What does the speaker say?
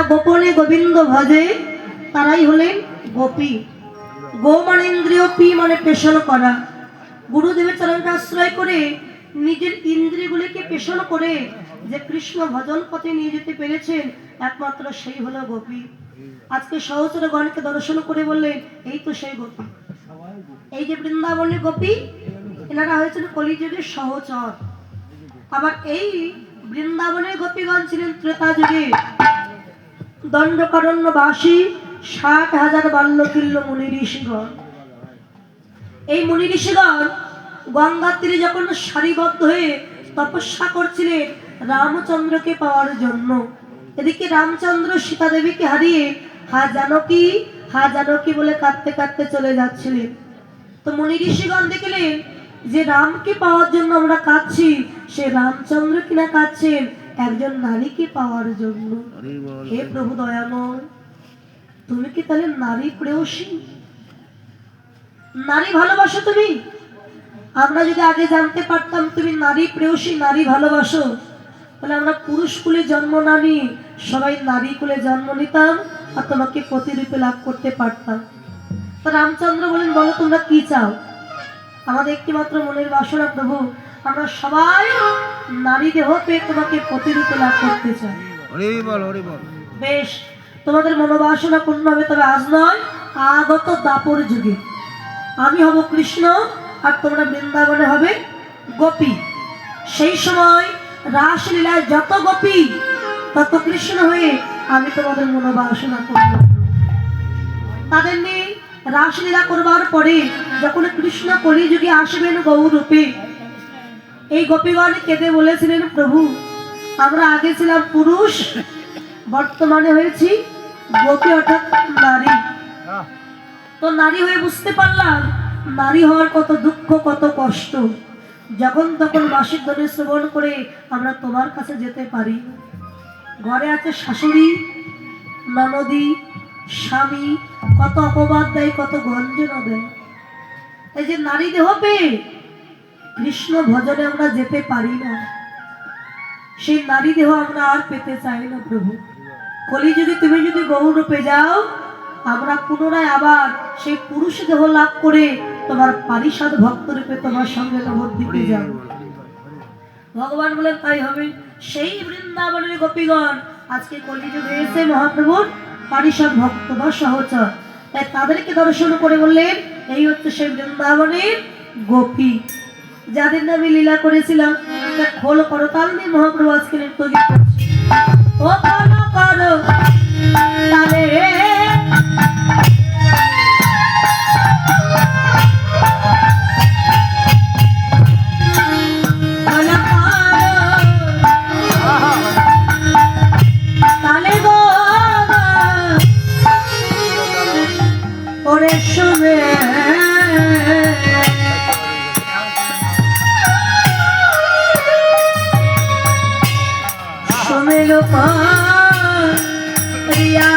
গোপনে গোবিন্দ ভজে তারাই হলেন গোপী। গো মানে ইন্দ্রিয়, পি মানে পেশন করা। গুরুদেবের চরণকে আশ্রয় করে নিজের ইন্দ্রিয়গুলিকে পেশন করে যে কৃষ্ণ ভজন পথে নিয়ে যেতে পেরেছেন, একমাত্র সেই হলো গোপী। আজকে সহচরগণকে দর্শন করে বললেন এই তো সেই গোপী। এই যে বৃন্দাবনের গোপী, এনারা হয়েছিল কলিযুগের সহচর। আবার এই বৃন্দাবনের গোপীগণ ছিলেন ত্রেতা যুগে দণ্ডকারণ্যবাসী 60,000 বাল্যকিল্য মুনি ঋষিগণ। এই মুনি ঋষিগণ গঙ্গার তীরে যখন সারিবদ্ধ হয়ে তপস্যা করছিলেন রামচন্দ্রকে পাওয়ার জন্য, এদিকে রামচন্দ্র সীতা দেবীকে হারিয়ে হা জানকী বলে কাঁদতে কাঁদতে চলে যাচ্ছিলেন। তো মুনি ঋষিগণ দেখলেন যে রামকে পাওয়ার জন্য আমরা কাঁদছি, সে রামচন্দ্র কিনা কাঁদছেন একজন নারীকে পাওয়ার জন্য। হে প্রভু দয়াময়, তুমি কি তাহলে নারী প্রেয়সী, নারী ভালোবাসো তুমি? আমরা যদি আগে জানতে পারতাম তুমি নারী প্রেয়সী, নারী ভালোবাসো, তাহলে আমরা পুরুষ কুলে জন্ম না নিয়ে সবাই নারী কুলে জন্ম নিতাম আর তোমাকে প্রতিরূপে লাভ করতে পারতাম। তো রামচন্দ্র বলেন বলো তোমরা কি চাও? আমাদের একটি মাত্র মনের বাসনা প্রভু, আমরা সবাই নারী দেহ পেয়ে তোমাকে প্রতিরূপে লাভ করতে চাই। বেশ, তোমাদের মনোবাসনা পূর্ণ হবে, তবে আজ নয়, আগত দাপর যুগে আমি হব কৃষ্ণ আর তোমরা বৃন্দাবনে হবে গোপী। সেই সময় রাসলীলায় যত গোপী তত কৃষ্ণ হয়ে আমি তোমাদের মনোবাসনা পূর্ণ। তাদের নিয়ে রাসলীলা করবার পরে যখন কৃষ্ণ কলিযুগে আসবেন গৌর রূপে, এই গোপীগণ কেঁদে বলেছিলেন প্রভু আমরা আগে ছিলাম পুরুষ, বর্তমানে হয়েছি গোপী অর্থাৎ নারী। তো নারী হয়ে বুঝতে পারলাম নারী হওয়ার কত দুঃখ, কত কষ্ট। যখন তখন বাঁশির ধ্বনি শ্রবণ করে আমরা তোমার কাছে যেতে পারি। ঘরে আছে শাশুড়ি, ননদী, স্বামী, কত অপবাদ দেয়, কত গঞ্জনা দেয়। এই যে নারী দেহ পেয়ে কৃষ্ণ ভজনে আমরা যেতে পারি না, সেই নারী দেহ আমরা আর পেতে চাই না প্রভু। কলিযুগে তুমি যদি গৌর রূপে যাও, আমরা পুনরায় আবার সেই পুরুষ দেহ লাভ করে তোমার পারিষদ ভক্ত রূপে তোমার সঙ্গে নবদ্বীপে যাব। ভগবান বলেন তাই হবে। সেই বৃন্দাবনের গোপীগণ আজকে কলিযুগে এসে মহাপ্রভুর পারিষদ ভক্ত বা সহচর, তাই তাদেরকে দর্শন করে বললেন এই হচ্ছে সেই বৃন্দাবনের গোপী যাদের নামে লীলা করেছিলাম। খোল করতাল নিয়ে মহাপ্রভু আজকে নৃত্য গীত করছে। ও করো করো তালে রিয়া